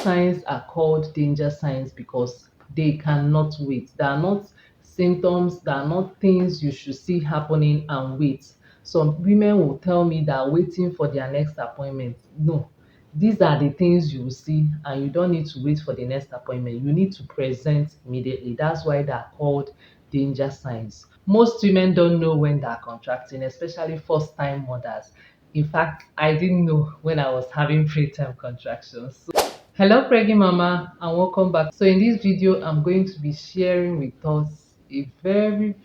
signs are called danger signs because they cannot wait. They are not symptoms, they are not things you should see happening and wait. Some women will tell me they are waiting for their next appointment. No, these are the things you will see, and you don't need to wait for the next appointment. You need to present immediately. That's why they are called danger signs. Most women don't know when they are contracting, especially first time mothers. In fact, I didn't know when I was having preterm contractions. Hello pregnant mama and welcome back. So in this video I'm going to be sharing with us a very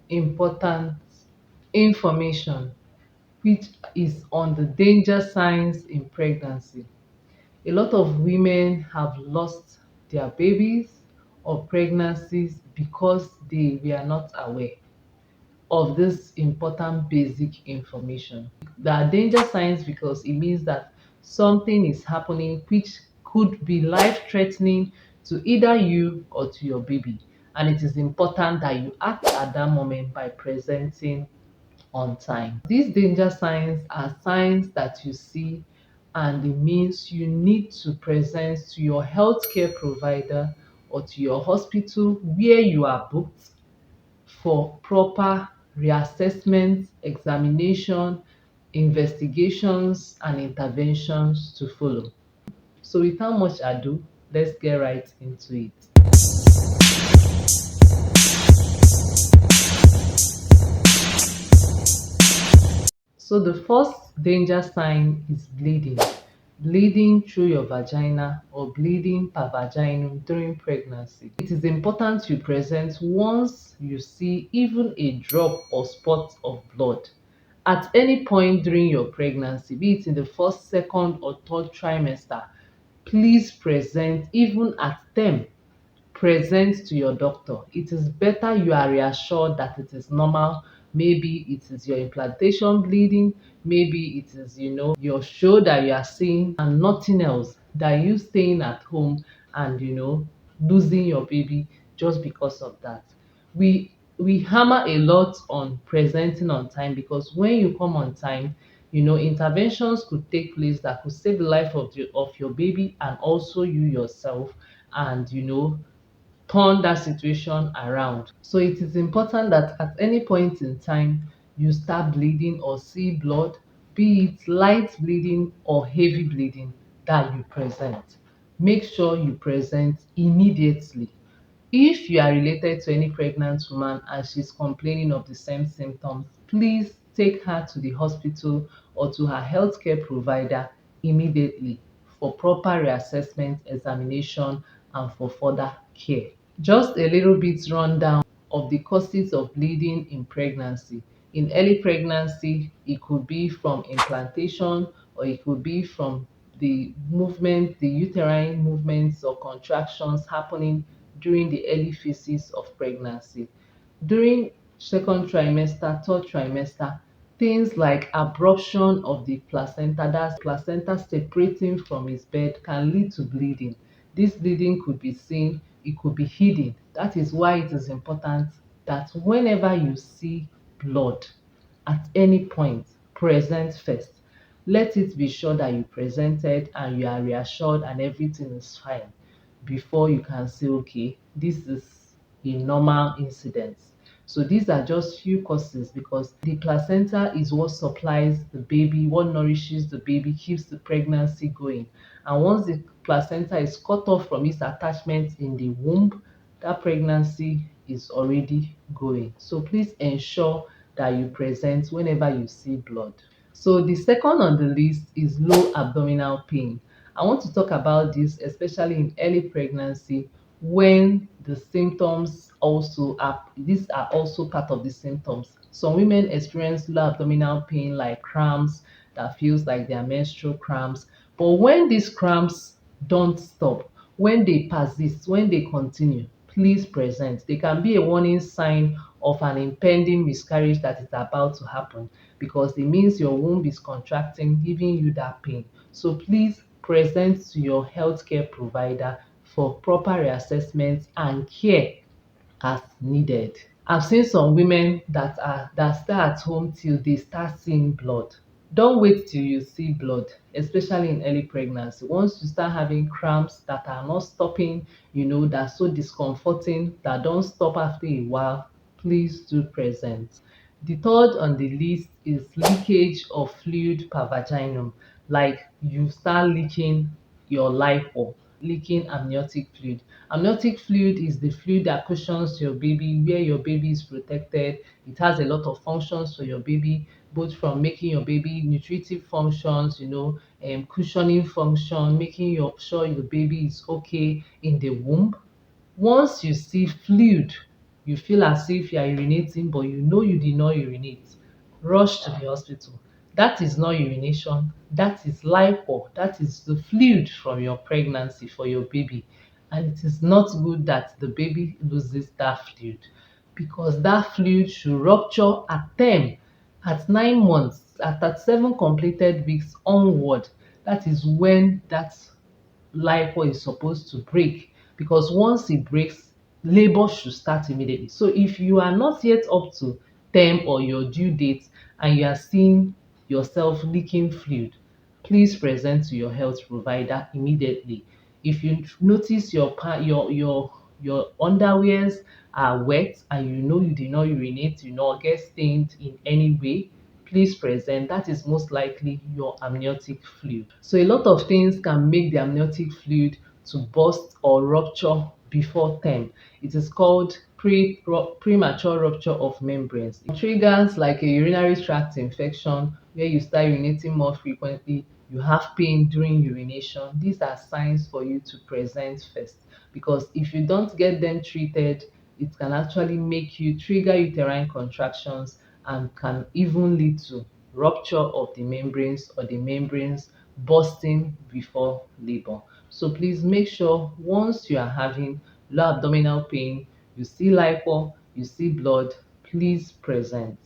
important information, which is on the danger signs in pregnancy. A lot of women have lost their babies or pregnancies because they were not aware of this important basic information. There are danger signs because it means that something is happening which could be life threatening to either you or to your baby. And it is important that you act at that moment by presenting on time. These danger signs are signs that you see, and it means you need to present to your healthcare provider or to your hospital where you are booked for proper reassessment, examination, investigations, and interventions to follow. So, without much ado, let's get right into it. So, the first danger sign is bleeding. Bleeding through your vagina or bleeding per vaginum during pregnancy. It is important you present once you see even a drop or spot of blood. At any point during your pregnancy, be it in the first, second, or third trimester, please present. Even at term, present to your doctor. It is better you are reassured that it is normal. Maybe it is your implantation bleeding, maybe it is, your shoulder you are seeing, and nothing else, that you staying at home and, losing your baby just because of that. We hammer a lot on presenting on time because when you come on time, interventions could take place that could save the life of your baby and also you yourself, and turn that situation around. So it is important that at any point in time you start bleeding or see blood, be it light bleeding or heavy bleeding, that you present. Make sure you present immediately. If you are related to any pregnant woman and she's complaining of the same symptoms, please take her to the hospital or to her healthcare provider immediately for proper reassessment, examination, and for further care. Just a little bit rundown of the causes of bleeding in pregnancy. In early pregnancy, it could be from implantation or it could be from the uterine movements or contractions happening during the early phases of pregnancy. During second trimester, third trimester, things like abruption of the placenta, that's placenta separating from its bed, can lead to bleeding. This bleeding could be seen, it could be hidden. That is why it is important that whenever you see blood at any point, present first. Let it be sure that you presented and you are reassured and everything is fine before you can say, okay, this is a normal incident. So these are just few causes because the placenta is what supplies the baby, what nourishes the baby, keeps the pregnancy going. And once the placenta is cut off from its attachment in the womb, that pregnancy is already going. So please ensure that you present whenever you see blood. So the second on the list is low abdominal pain. I want to talk about this especially in early pregnancy when the symptoms also are, these are also part of the symptoms. Some women experience low abdominal pain like cramps that feels like they are menstrual cramps. But when these cramps don't stop, when they persist, when they continue, please present. They can be a warning sign of an impending miscarriage that is about to happen because it means your womb is contracting, giving you that pain. So please present to your healthcare provider for proper reassessment and care as needed. I've seen some women that stay at home till they start seeing blood. Don't wait till you see blood. especially in early pregnancy. Once you start having cramps that are not stopping, that are so discomforting, that don't stop after a while, please do present. The third on the list is leakage of fluid per vaginum, like you start leaking your lipo, leaking amniotic fluid. Amniotic fluid is the fluid that cushions your baby, where your baby is protected. It has a lot of functions for your baby, both from making your baby nutritive functions, cushioning function, making sure your baby is okay in the womb. Once you see fluid, you feel as if you are urinating, but you know you did not urinate, rush to the hospital. That is not urination, that is lipo, that is the fluid from your pregnancy for your baby. And it is not good that the baby loses that fluid, because that fluid should rupture at term, at 9 months, at 37 completed weeks onward. That is when that lipo is supposed to break, because once it breaks, labor should start immediately. So if you are not yet up to term or your due date and you are seeing yourself leaking fluid, please present to your health provider immediately. If you notice your underwears are wet and you know you did not urinate, you not get stained in any way, please present. That is most likely your amniotic fluid. So a lot of things can make the amniotic fluid to burst or rupture before term. It is called premature rupture of membranes. It triggers like a urinary tract infection where you start urinating more frequently, you have pain during urination. These are signs for you to present first, because if you don't get them treated, it can actually make you trigger uterine contractions and can even lead to rupture of the membranes or the membranes bursting before labor. So please make sure once you are having low abdominal pain, you see lipo, you see blood, please present.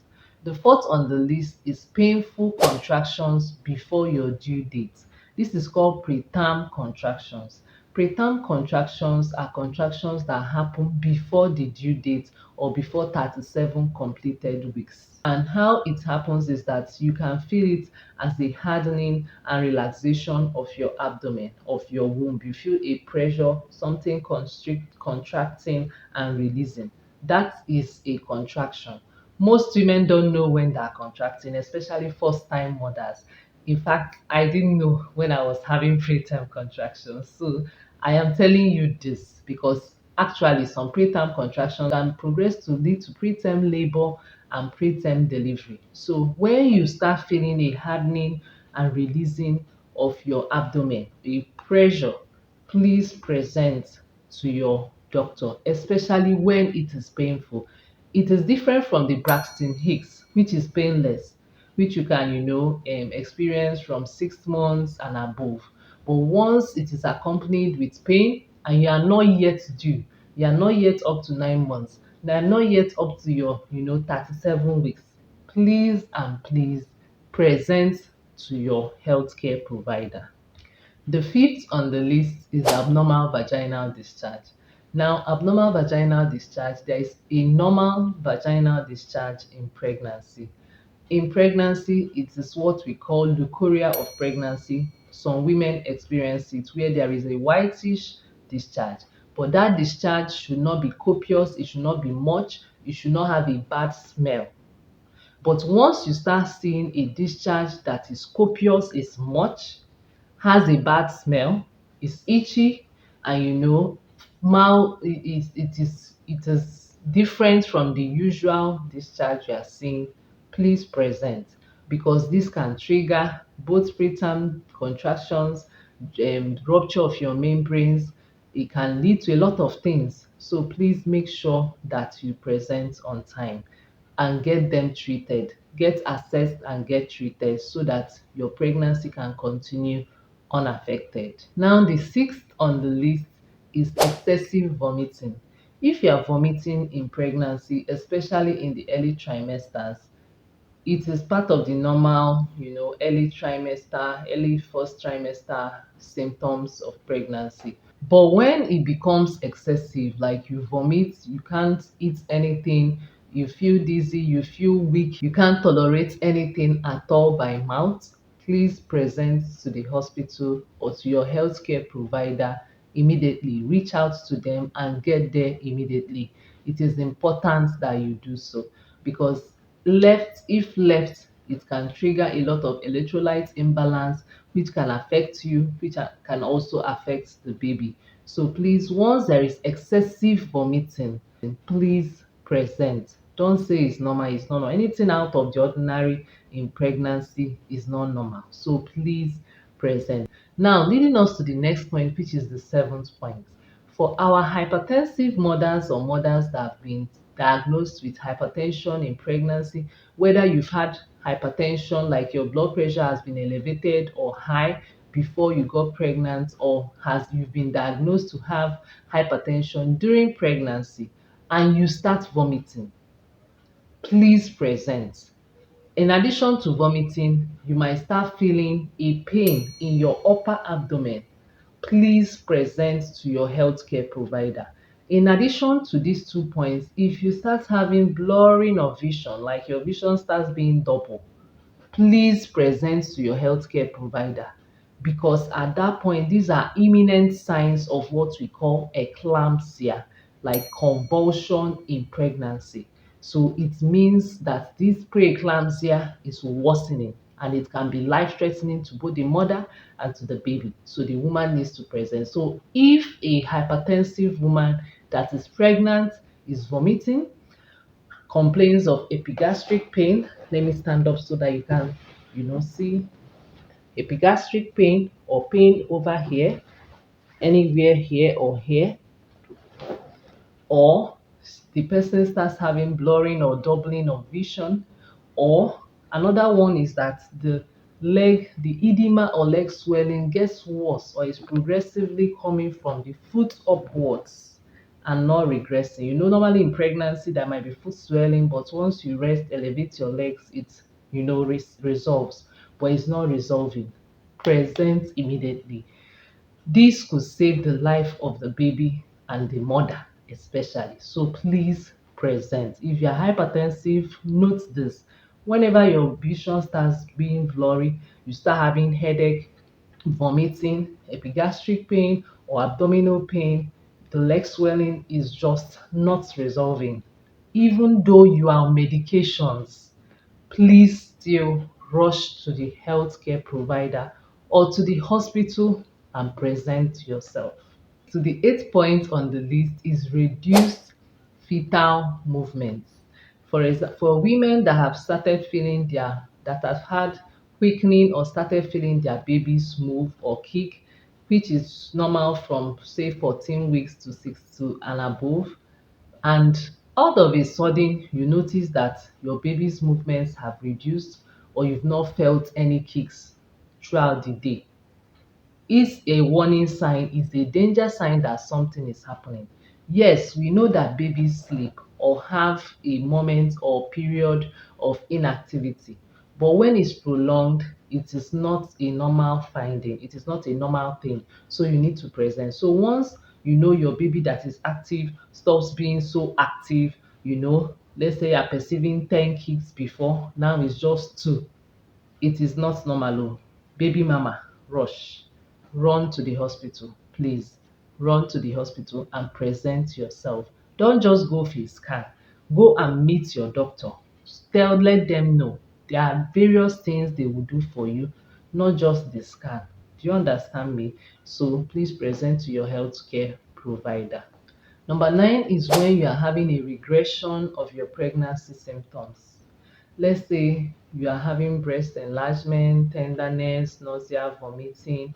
The fourth on the list is painful contractions before your due date. This is called preterm contractions. Preterm contractions are contractions that happen before the due date or before 37 completed weeks. And how it happens is that you can feel it as a hardening and relaxation of your abdomen, of your womb. You feel a pressure, something contracting and releasing. That is a contraction. Most women don't know when they're contracting, especially first time mothers. In fact, I didn't know when I was having preterm contractions. So I am telling you this because actually some preterm contractions can progress to lead to preterm labor and preterm delivery. So when you start feeling a hardening and releasing of your abdomen, a pressure, please present to your doctor, especially when it is painful. It is different from the Braxton Hicks, which is painless, which you can, experience from 6 months and above. But once it is accompanied with pain and you are not yet due, you are not yet up to 9 months, you are not yet up to your, 37 weeks, please and please present to your healthcare provider. The fifth on the list is abnormal vaginal discharge. Now, abnormal vaginal discharge, there is a normal vaginal discharge in pregnancy. In pregnancy, it is what we call leukorrhea of pregnancy. Some women experience it where there is a whitish discharge, but that discharge should not be copious, it should not be much, it should not have a bad smell. But once you start seeing a discharge that is copious, is much, has a bad smell, is itchy, and it is different from the usual discharge you are seeing, please present, because this can trigger both preterm contractions, rupture of your membranes. It can lead to a lot of things. So please make sure that you present on time and get them treated, get assessed and get treated so that your pregnancy can continue unaffected. Now, the sixth on the list is excessive vomiting. If you are vomiting in pregnancy, especially in the early trimesters, it is part of the normal, early trimester, early first trimester symptoms of pregnancy. But when it becomes excessive, like you vomit, you can't eat anything, you feel dizzy, you feel weak, you can't tolerate anything at all by mouth, please present to the hospital or to your healthcare provider immediately. Reach out to them and get there immediately. It is important that you do so because if left, it can trigger a lot of electrolyte imbalance, which can affect you, which can also affect the baby. So please, once there is excessive vomiting, please present. Don't say it's normal, it's not normal. Anything out of the ordinary in pregnancy is not normal. So please present. Now, leading us to the next point, which is the seventh point. For our hypertensive mothers or mothers that have been diagnosed with hypertension in pregnancy, whether you've had hypertension like your blood pressure has been elevated or high before you got pregnant, or has you've been diagnosed to have hypertension during pregnancy and you start vomiting, please present. In addition to vomiting, you might start feeling a pain in your upper abdomen. Please present to your healthcare provider. In addition to these 2 points, if you start having blurring of vision, like your vision starts being double, please present to your healthcare provider, because at that point these are imminent signs of what we call eclampsia, like convulsion in pregnancy. So it means that this preeclampsia is worsening and it can be life threatening to both the mother and to the baby. So the woman needs to present. So if a hypertensive woman that is pregnant is vomiting, complaints of epigastric pain. Let me stand up so that you can, see epigastric pain or pain over here, anywhere here or here, or the person starts having blurring or doubling of vision, or another one is that the edema or leg swelling gets worse or is progressively coming from the foot upwards and not regressing. Normally in pregnancy there might be foot swelling, but once you rest, elevate your legs, it resolves, but it's not resolving. Present immediately. This could save the life of the baby and the mother especially. So please present. If you're hypertensive, note this. Whenever your vision starts being blurry, you start having headache, vomiting, epigastric pain, or abdominal pain, the leg swelling is just not resolving. Even though you are on medications, please still rush to the healthcare provider or to the hospital and present yourself. So the eighth point on the list is reduced fetal movements. For women that have started feeling that have had quickening or started feeling their babies move or kick, which is normal from say 14 weeks to 6 to and above, and all of a sudden you notice that your baby's movements have reduced or you've not felt any kicks throughout the day, is a warning sign, is a danger sign that something is happening. Yes, we know that babies sleep or have a moment or period of inactivity, but when it's prolonged, it is not a normal finding. It is not a normal thing. So you need to present. So once you know your baby that is active stops being so active, let's say you're perceiving 10 kicks before, now it's just two, it is not normal. Oh. Baby mama, rush. Run to the hospital. Please run to the hospital and present yourself. Don't just go for a scan. Go and meet your doctor. Let them know. There are various things they will do for you, not just the scan. Do you understand me? So please present to your healthcare provider. Number nine is when you are having a regression of your pregnancy symptoms. Let's say you are having breast enlargement, tenderness, nausea, vomiting,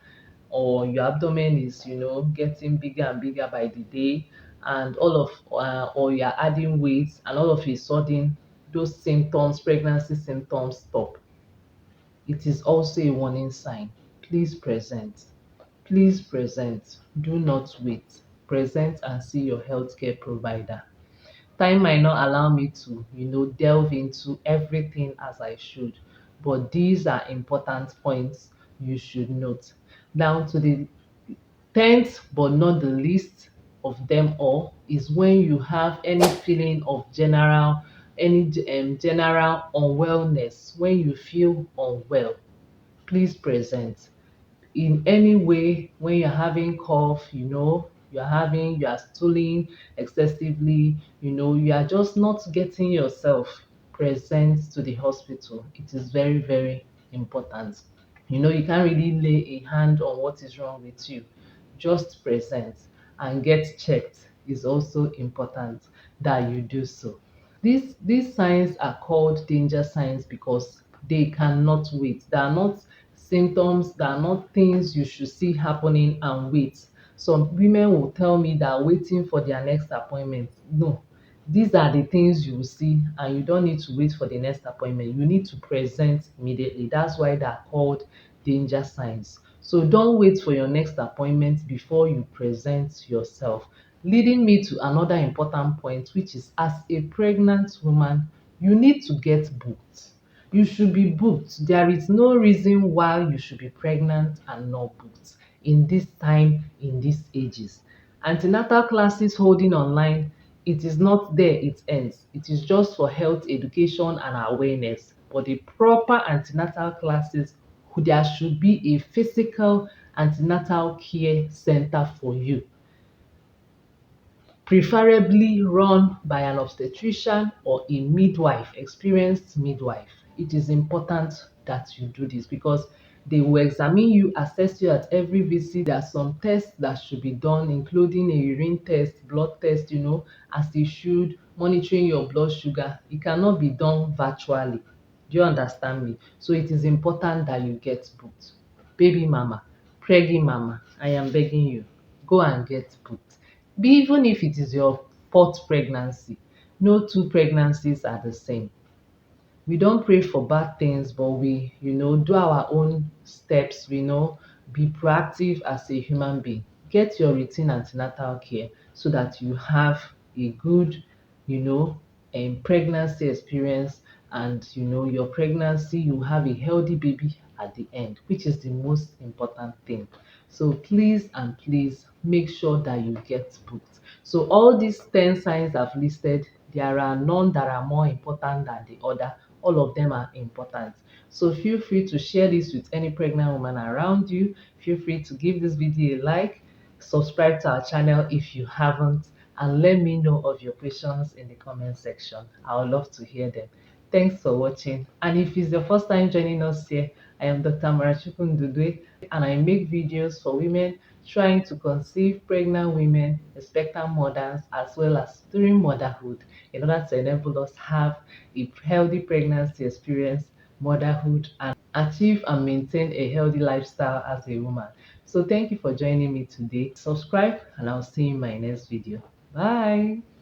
or your abdomen is, getting bigger and bigger by the day, and or you are adding weight, and all of a sudden, those symptoms, pregnancy symptoms, stop. It is also a warning sign. Please present. Please present. Do not wait. Present and see your healthcare provider. Time might not allow me to, delve into everything as I should, but these are important points you should note. Down to the 10th, but not the least of them all, is when you have any feeling of general unwellness, when you feel unwell. please present. In any way, when you're having cough, you are stooling excessively, you are just not getting yourself present to the hospital. It is very, very important. You can't really lay a hand on what is wrong with you. Just present and get checked is also important that you do so. These signs are called danger signs because they cannot wait. They are not symptoms, they are not things you should see happening and wait. Some women will tell me that waiting for their next appointment. No, these are the things you will see, and you don't need to wait for the next appointment. You need to present immediately. That's why they are called danger signs. So don't wait for your next appointment before you present yourself. Leading me to another important point, which is as a pregnant woman, you need to get booked. You should be booked. There is no reason why you should be pregnant and not booked in this time, in these ages. Antenatal classes holding online, it is not there, it ends. It is just for health education and awareness. But the proper antenatal classes, there should be a physical antenatal care center for you, preferably run by an obstetrician or a midwife, experienced midwife. It is important that you do this because they will examine you, assess you at every visit. There are some tests that should be done, including a urine test, blood test, as they should, monitoring your blood sugar. It cannot be done virtually. Do you understand me? So it is important that you get booked. Baby mama, preggy mama, I am begging you, go and get booked. Even if it is your fourth pregnancy, no two pregnancies are the same. We don't pray for bad things, but we, do our own steps, be proactive as a human being. Get your routine antenatal care so that you have a good, you know, pregnancy experience, and your pregnancy, you have a healthy baby at the end, which is the most important thing. So please and please make sure that you get booked. So all these 10 signs I've listed, there are none that are more important than the other. All of them are important. So feel free to share this with any pregnant woman around you. Feel free to give this video a like, subscribe to our channel if you haven't, and let me know of your questions in the comment section. I would love to hear them. Thanks for watching. And if it's your first time joining us here, I am Dr. Marachukwu Ndudwe, and I make videos for women trying to conceive, pregnant women, expectant mothers, as well as during motherhood, in order to enable us have a healthy pregnancy experience, motherhood, and achieve and maintain a healthy lifestyle as a woman. So thank you for joining me today. Subscribe, and I'll see you in my next video. Bye.